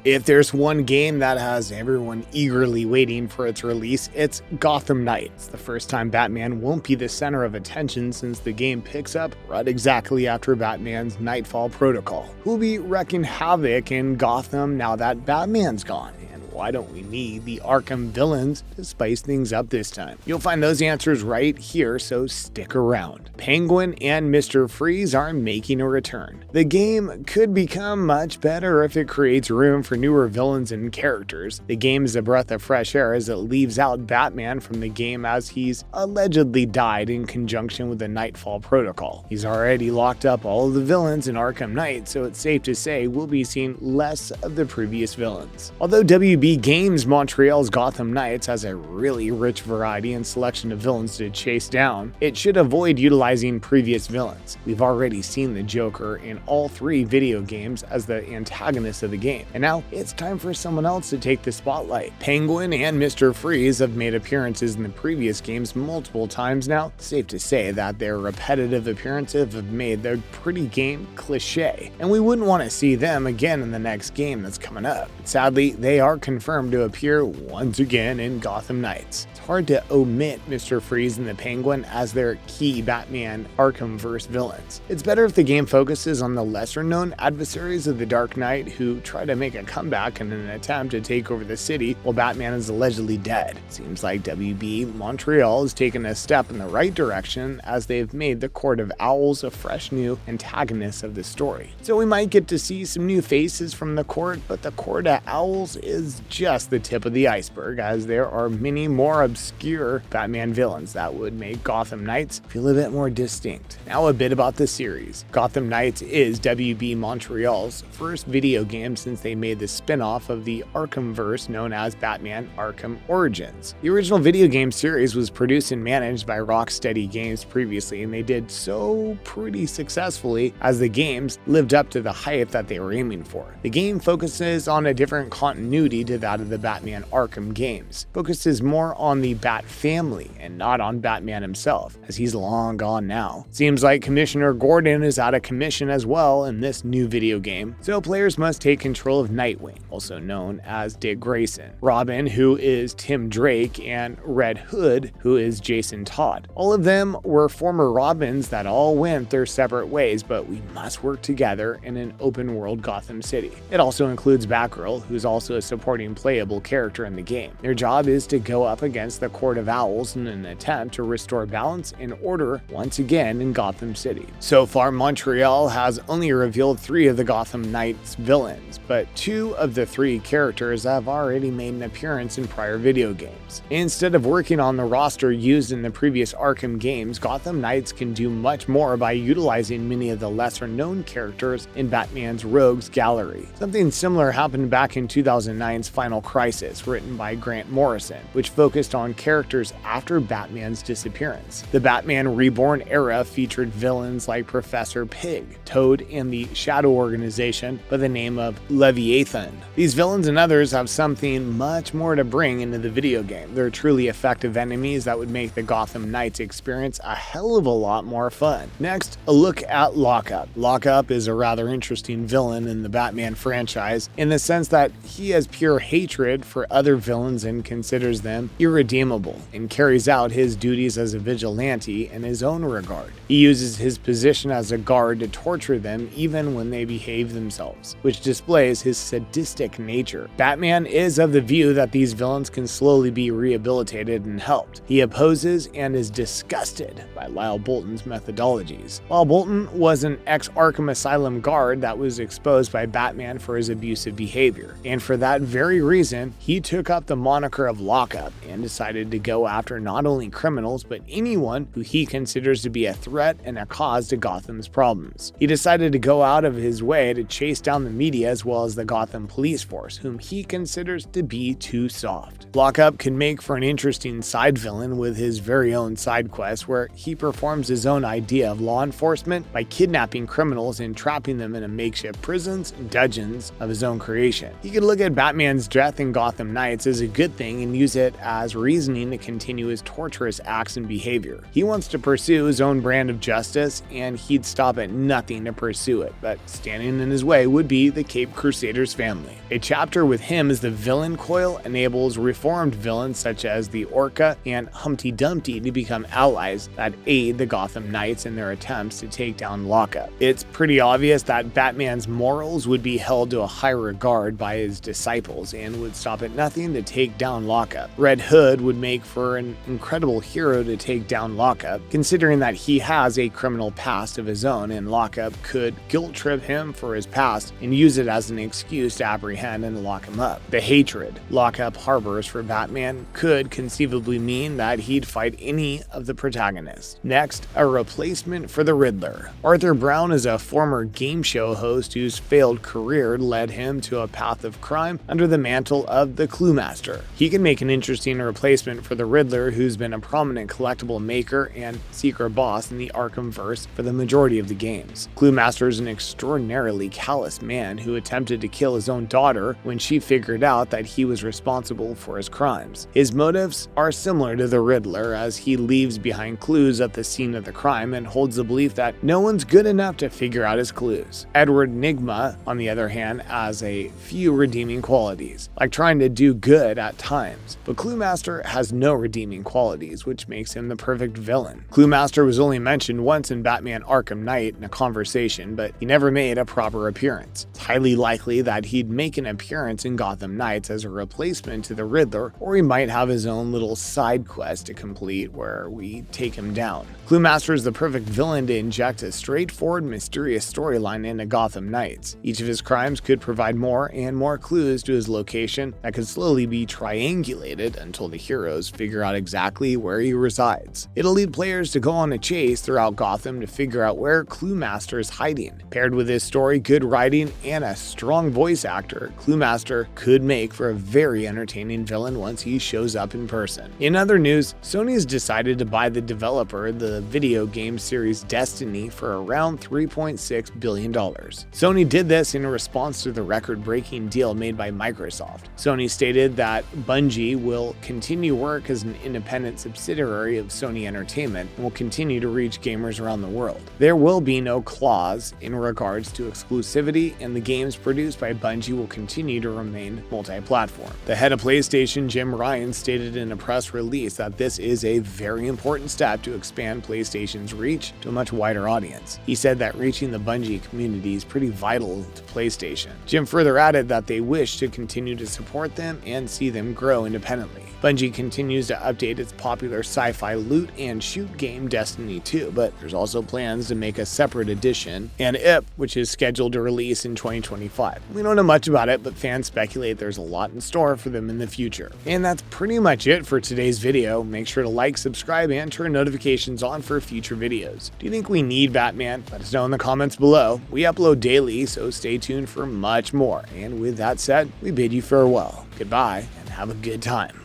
If there's one game that has everyone eagerly waiting for its release, it's Gotham Knights. The first time Batman won't be the center of attention since the game picks up right exactly after Batman's Nightfall protocol. Who'll be wreaking havoc in Gotham now that Batman's gone? Why don't we need the Arkham villains to spice things up this time? You'll find those answers right here, so stick around. Penguin and Mr. Freeze are making a return. The game could become much better if it creates room for newer villains and characters. The game is a breath of fresh air as it leaves out Batman from the game as he's allegedly died in conjunction with the Nightfall protocol. He's already locked up all of the villains in Arkham Knight, so it's safe to say we'll be seeing less of the previous villains. Although WB Games Montreal's Gotham Knights has a really rich variety and selection of villains to chase down, it should avoid utilizing previous villains. We've already seen the Joker in all 3 video games as the antagonist of the game, and now it's time for someone else to take the spotlight. Penguin and Mr. Freeze have made appearances in the previous games multiple times now. Safe to say that their repetitive appearances have made the pretty game cliche, and we wouldn't want to see them again in the next game that's coming up. Sadly, they are confirmed to appear once again in Gotham Knights. It's hard to omit Mr. Freeze and the Penguin as their key Batman Arkhamverse villains. It's better if the game focuses on the lesser-known adversaries of the Dark Knight who try to make a comeback in an attempt to take over the city while Batman is allegedly dead. Seems like WB Montreal has taken a step in the right direction as they've made the Court of Owls a fresh new antagonist of the story. So we might get to see some new faces from the court, but the Court of Owls is just the tip of the iceberg, as there are many more obscure Batman villains that would make Gotham Knights feel a bit more distinct. Now a bit about the series. Gotham Knights is WB Montreal's first video game since they made the spin-off of the Arkhamverse known as Batman Arkham Origins. The original video game series was produced and managed by Rocksteady Games previously, and they did so pretty successfully as the games lived up to the hype that they were aiming for. The game focuses on a different continuity to that of the Batman Arkham games, focuses more on the Bat family and not on Batman himself, as he's long gone now. Seems like Commissioner Gordon is out of commission as well in this new video game, so players must take control of Nightwing, also known as Dick Grayson, Robin, who is Tim Drake, and Red Hood, who is Jason Todd. All of them were former Robins that all went their separate ways, but we must work together in an open world Gotham City. It also includes Batgirl, who's also a supporting playable character in the game. Their job is to go up against the Court of Owls in an attempt to restore balance and order once again in Gotham City. So far, Montreal has only revealed 3 of the Gotham Knights villains, but 2 of the 3 characters have already made an appearance in prior video games. Instead of working on the roster used in the previous Arkham games, Gotham Knights can do much more by utilizing many of the lesser-known characters in Batman's Rogues Gallery. Something similar happened back in 2009's Final Crisis, written by Grant Morrison, which focused on characters after Batman's disappearance. The Batman Reborn era featured villains like Professor Pig, Toad, and the Shadow Organization by the name of Leviathan. These villains and others have something much more to bring into the video game. They're truly effective enemies that would make the Gotham Knights experience a hell of a lot more fun. Next, a look at Lockup. Lockup is a rather interesting villain in the Batman franchise in the sense that he has pure hatred for other villains and considers them irredeemable, and carries out his duties as a vigilante in his own regard. He uses his position as a guard to torture them even when they behave themselves, which displays his sadistic nature. Batman is of the view that these villains can slowly be rehabilitated and helped. He opposes and is disgusted by Lyle Bolton's methodologies. Lyle Bolton was an ex-Arkham Asylum guard that was exposed by Batman for his abusive behavior, and for that very reason, he took up the moniker of Lockup and decided to go after not only criminals, but anyone who he considers to be a threat and a cause to Gotham's problems. He decided to go out of his way to chase down the media as well as the Gotham police force, whom he considers to be too soft. Lockup can make for an interesting side villain with his very own side quest where he performs his own idea of law enforcement by kidnapping criminals and trapping them in a makeshift prisons and dungeons of his own creation. You could look at Batman Batman's death in Gotham Knights is a good thing and use it as reasoning to continue his torturous acts and behavior. He wants to pursue his own brand of justice, and he'd stop at nothing to pursue it, but standing in his way would be the Caped Crusaders family. A chapter with him as the villain coil enables reformed villains such as the Orca and Humpty Dumpty to become allies that aid the Gotham Knights in their attempts to take down Lockup. It's pretty obvious that Batman's morals would be held to a high regard by his disciples and would stop at nothing to take down Lockup. Red Hood would make for an incredible hero to take down Lockup, considering that he has a criminal past of his own, and Lockup could guilt trip him for his past and use it as an excuse to apprehend and lock him up. The hatred Lockup harbors for Batman could conceivably mean that he'd fight any of the protagonists. Next, a replacement for the Riddler. Arthur Brown is a former game show host whose failed career led him to a path of crime under the mantle of the Clue Master. He can make an interesting replacement for the Riddler, who's been a prominent collectible maker and secret boss in the Arkhamverse for the majority of the games. Clue Master is an extraordinarily callous man who attempted to kill his own daughter when she figured out that he was responsible for his crimes. His motives are similar to the Riddler, as he leaves behind clues at the scene of the crime and holds the belief that no one's good enough to figure out his clues. Edward Nygma, on the other hand, has a few redeeming qualities, like trying to do good at times, but Clue Master has no redeeming qualities, which makes him the perfect villain. Clue Master was only mentioned once in Batman Arkham Knight in a conversation, but he never made a proper appearance. It's highly likely that he'd make an appearance in Gotham Knights as a replacement to the Riddler, or he might have his own little side quest to complete where we take him down. Clue Master is the perfect villain to inject a straightforward, mysterious storyline into Gotham Knights. Each of his crimes could provide more and more clues to his location that could slowly be triangulated until the heroes figure out exactly where he resides. It'll lead players to go on a chase throughout Gotham to figure out where Clue Master is hiding. Paired with his story, good writing, and a strong voice actor, Clue Master could make for a very entertaining villain once he shows up in person. In other news, Sony has decided to buy the developer of the video game series Destiny for around $3.6 billion. Sony did this in response to the record-breaking deal made by Microsoft. Sony stated that Bungie will continue work as an independent subsidiary of Sony Entertainment and will continue to reach gamers around the world. There will be no clause in regards to exclusivity, and the games produced by Bungie will continue to remain multi-platform. The head of PlayStation, Jim Ryan, stated in a press release that this is a very important step to expand PlayStation's reach to a much wider audience. He said that reaching the Bungie community is pretty vital to PlayStation. Jim further added that they wish to continue to support them and see them grow independently. Bungie continues to update its popular sci-fi loot and shoot game Destiny 2, but there's also plans to make a separate edition, and IP, which is scheduled to release in 2025. We don't know much about it, but fans speculate there's a lot in store for them in the future. And that's pretty much it for today's video. Make sure to like, subscribe, and turn notifications on for future videos. Do you think we need Batman? Let us know in the comments below. We upload daily, so stay tuned for much more. And with that said, we bid you farewell. Goodbye, and have a good time.